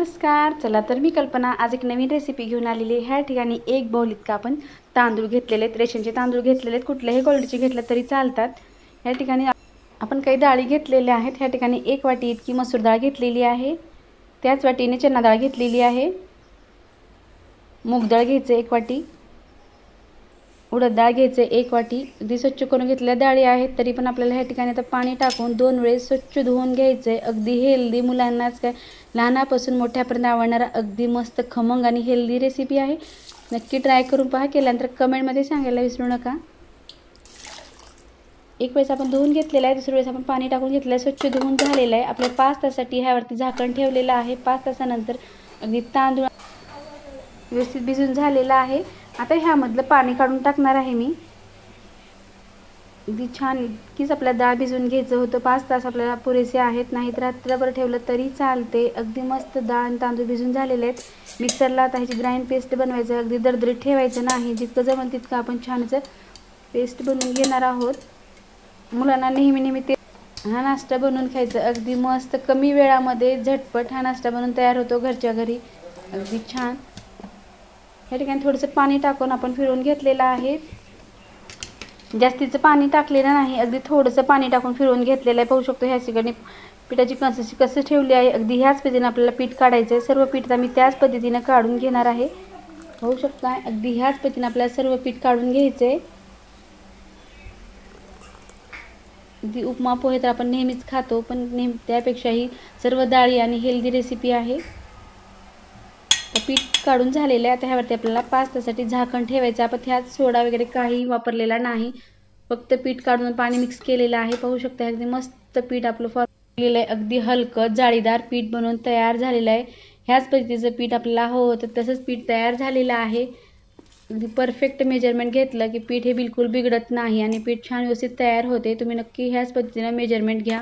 नमस्कार. चला तर मी कल्पना आज एक नवीन रेसिपी घेऊन आलेली आहे. ह्या ठिकाणी 1 बाउल इतका आपण तांदूळ घेतलेले आहेत. रेशनचे तांदूळ घेतलेले आहेत, कुठल्याही क्वालिटीचे घेतले तरी चालतात. ह्या ठिकाणी आपण काही डाळी घेतलेल्या आहेत. ह्या ठिकाणी 1 वाटी इतकी मसूर डाळ घेतलेली आहे. त्याच वाटीने चणा डाळ घेतलेली आहे. मूग डाळ घ्यायचे 1 वाटी, उडद डाळ घ्यायचे 1 वाटी. अगदी स्वच्छ करून घेतलेल्या डाळी आहेत, तरी पण आपल्याला ह्या ठिकाणी आता पाणी टाकून 2 वेळेस स्वच्छ धुवून घ्यायचे. अगदी हेल्दी, मुलांनाच काय लहानापासून मोठ्यापर्यंत आवडणारा अगदी मस्त खमंग आणि हेल्दी रेसिपी आहे. नक्की ट्राय करून पहा. केल्यानंतर कमेंटमध्ये सांगायला विसरू नका. एक वेळेस आपण धुवून घेतलेला आहे, दुसऱ्या वेळेस आपण पाणी टाकून घेतलेलं आहे. स्वच्छ धुवून झालेलं आहे. आपल्या 5 तासासाठी ह्यावरती झाकण ठेवलेलं आहे. 5 तासानंतर अगदी तांदूळ व्यवस्थित भिजून झालेला आहे. आता ह्यामधलं पाणी काढून टाकणार आहे मी. अगदी छान कीच आपल्याला डाळ भिजवून घ्यायचं होतं. 5 तास आपल्याला पुरेसे आहेत, नाहीत रात्रभर ठेवलं तरी चालते. अगदी मस्त डाळ आणि तांदूळ भिजून झालेले आहेत. मिक्सरला आता ह्याची ग्राइंड पेस्ट बनवायचं. अगदी दरदरीत ठेवायचं नाही. जितकं जमेल तितकं आपण छानचं पेस्ट बनवून घेणार आहोत. मुलांना नेहमी ते हा नाश्ता बनवून खायचं. अगदी मस्त कमी वेळामध्ये झटपट हा नाश्ता बनवून तयार होतो घरच्या घरी. अगदी छान. या ठिकाणी थोडंसं पाणी टाकून आपण फिरवून घेतलेलं आहे. जास्तीचं पाणी टाकलेलं नाही, अगदी थोडंसं पाणी टाकून फिरवून घेतलेलं आहे. पाहू शकतो ह्या ठिकाणी पिठाची कन्सिस्टन्सी कशी ठेवली आहे. अगदी ह्याच पद्धतीने आपल्याला पीठ काढायचं आहे. सर्व पीठ मी त्याच पद्धतीने काढून घेणार आहे. पाहू शकता अगदी ह्याच पद्धतीने आपल्याला सर्व पीठ काढून घ्यायचं आहे. अगदी उपमा पोहे तर आपण नेहमीच खातो, पण त्यापेक्षाही सर्व डाळी आणि हेल्दी रेसिपी आहे. पीठ काढून झालेलं आहे. आता ह्यावरती आपल्याला 5 तासासाठी झाकण ठेवायचं. आपण ह्यात सोडा वगैरे काही वापरलेला नाही, फक्त पीठ काढून पाणी मिक्स केलेलं आहे. पाहू शकता अगदी मस्त पीठ आपलं फॉर्मलेलं आहे. अगदी हलकं जाळीदार पीठ बनवून तयार झालेलं आहे. ह्याच पद्धतीचं पीठ आपल्याला हवं होतं तसंच पीठ तयार झालेलं आहे. अगदी परफेक्ट मेजरमेंट घेतलं की पीठ हे बिलकुल बिघडत नाही आणि पीठ छान व्यवस्थित तयार होते. तुम्ही नक्की ह्याच पद्धतीने मेजरमेंट घ्या.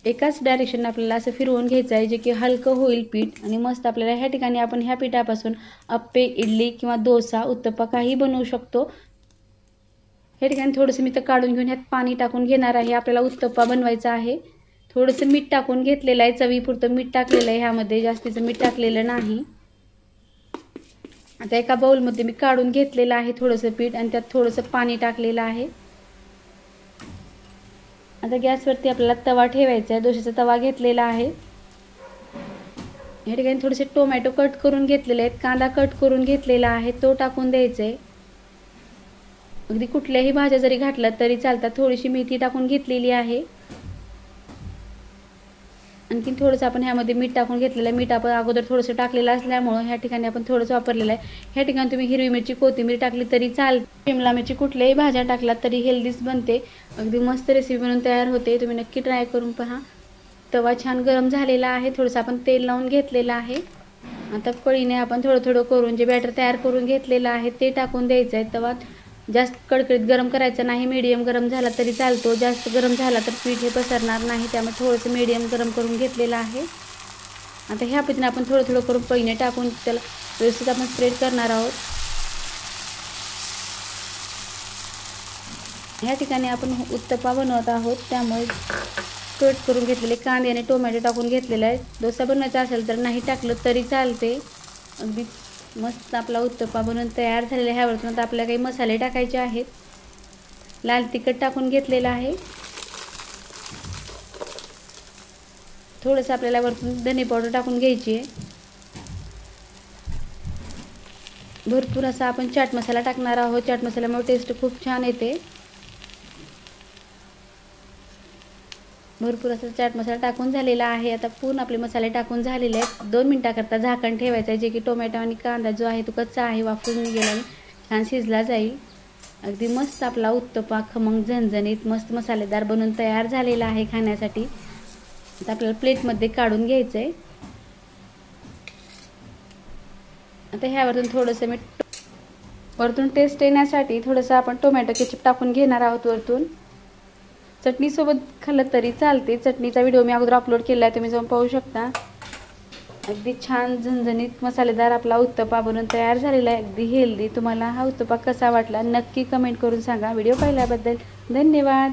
एकाच डायरेक्शन आपल्याला असं फिरवून घ्यायचं आहे, जे की हलकं होईल पीठ. आणि मस्त आपल्याला ह्या ठिकाणी आपण ह्या पिठापासून अप्पे, इडली किंवा डोसा, उत्तप्पा काही बनवू शकतो. ह्या ठिकाणी थोडंसं मी तर काढून घेऊन ह्यात पाणी टाकून घेणार आहे. आपल्याला उत्तप्पा बनवायचा आहे. थोडंसं मीठ टाकून घेतलेलं आहे. चवीपुरतं मीठ टाकलेलं आहे. ह्यामध्ये जास्तीचं मीठ टाकलेलं नाही. आता एका बाउलमध्ये मी काढून घेतलेलं आहे थोडंसं पीठ आणि त्यात थोडंसं पाणी टाकलेलं आहे. आता गॅसवरती आपल्याला तवा ठेवायचा आहे. दोशाचा तवा घेतलेला आहे. या ठिकाणी थोडेसे टोमॅटो कट करून घेतलेले आहेत. कांदा कट करून घेतलेला आहे, तो टाकून द्यायचा आहे. अगदी कुठल्याही भाज्या जरी घातल्या तरी चालतात. थोडीशी मेथी टाकून घेतलेली आहे. आणखी थोडंसं आपण ह्यामध्ये मीठ टाकून घेतलेलं आहे. मीठ आपण अगोदर थोडंसं टाकलेलं असल्यामुळं ह्या ठिकाणी आपण थोडंसं वापरलेलं आहे. ह्या ठिकाणी तुम्ही हिरवी मिरची, कोथिंबीर टाकली तरी चालते. शिमला मिरची, कुठल्याही भाज्या टाकलात तरी हेल्दीच बनते. अगदी मस्त रेसिपी बनवून तयार होते. तुम्ही नक्की ट्राय करून पहा. तवा छान गरम झालेला आहे. थोडंसं आपण तेल लावून घेतलेलं आहे. आता पळीने आपण थोडं करून जे बॅटर तयार करून घेतलेलं आहे ते टाकून द्यायचं आहे. तवा जास्त कडकडीत गरम करायचा नाही, मीडियम गरम झाला तरी चालतो. जास्त गरम झाला तर पीठ हे पसरणार नाही, त्यामुळे थोडंसं मीडियम गरम करून घेतलेलं आहे. आता ह्या पद्धतीने आपण थोडं करून पळीने टाकून त्याला व्यवस्थित आपण स्प्रेड करणार आहोत. ह्या ठिकाणी आपण उत्तप्पा बनवत आहोत, त्यामुळे कट करून घेतलेले कांदे आणि टोमॅटो टाकून घेतलेला आहे. डोसा बनवायचा असेल तर नाही टाकलं तरी चालते. अगदी मस्त आपला उत्तप्पा बनवून तयार झालेला आहे. ह्यावरतून आता आपल्याला काही मसाले टाकायचे आहेत. लाल तिखट टाकून घेतलेलं आहे. थोडंसं आपल्याला वरतून धने पावडर टाकून घ्यायची आहे. भरपूर असा आपण चाट मसाला टाकणार आहोत. चाट मसाल्यामुळे टेस्ट खूप छान येते. भरपूर असा चाट मसाला टाकून झालेला आहे. आता पूर्ण आपले मसाले टाकून झालेले आहेत. 2 मिनिटाकरता झाकण ठेवायचं आहे, जे की टोमॅटो आणि कांदा जो आहे तो कच्चा आहे, वाफरून गेला छान शिजला जाईल. अगदी मस्त आपला उत्तप्पा खमंग झणझणीत मस्त मसालेदार बनवून तयार झालेला आहे खाण्यासाठी. आता आपल्याला प्लेटमध्ये काढून घ्यायचं आहे. आता ह्यावरून थोडंसं मी वरतून टेस्ट येण्यासाठी थोडंसं आपण टोमॅटो केचप टाकून घेणार आहोत वरतून. चटणीसोबत खाल्लं तरी चालते. चटणीचा व्हिडिओ मी अगोदर अपलोड केला आहे, तुम्ही जाऊन पाहू शकता. अगदी छान झणझणीत मसालेदार आपला उत्तप्पा बनवून तयार झालेला आहे. अगदी हेल्दी. तुम्हाला हा उत्तप्पा कसा वाटला नक्की कमेंट करून सांगा. व्हिडिओ पाहिल्याबद्दल धन्यवाद.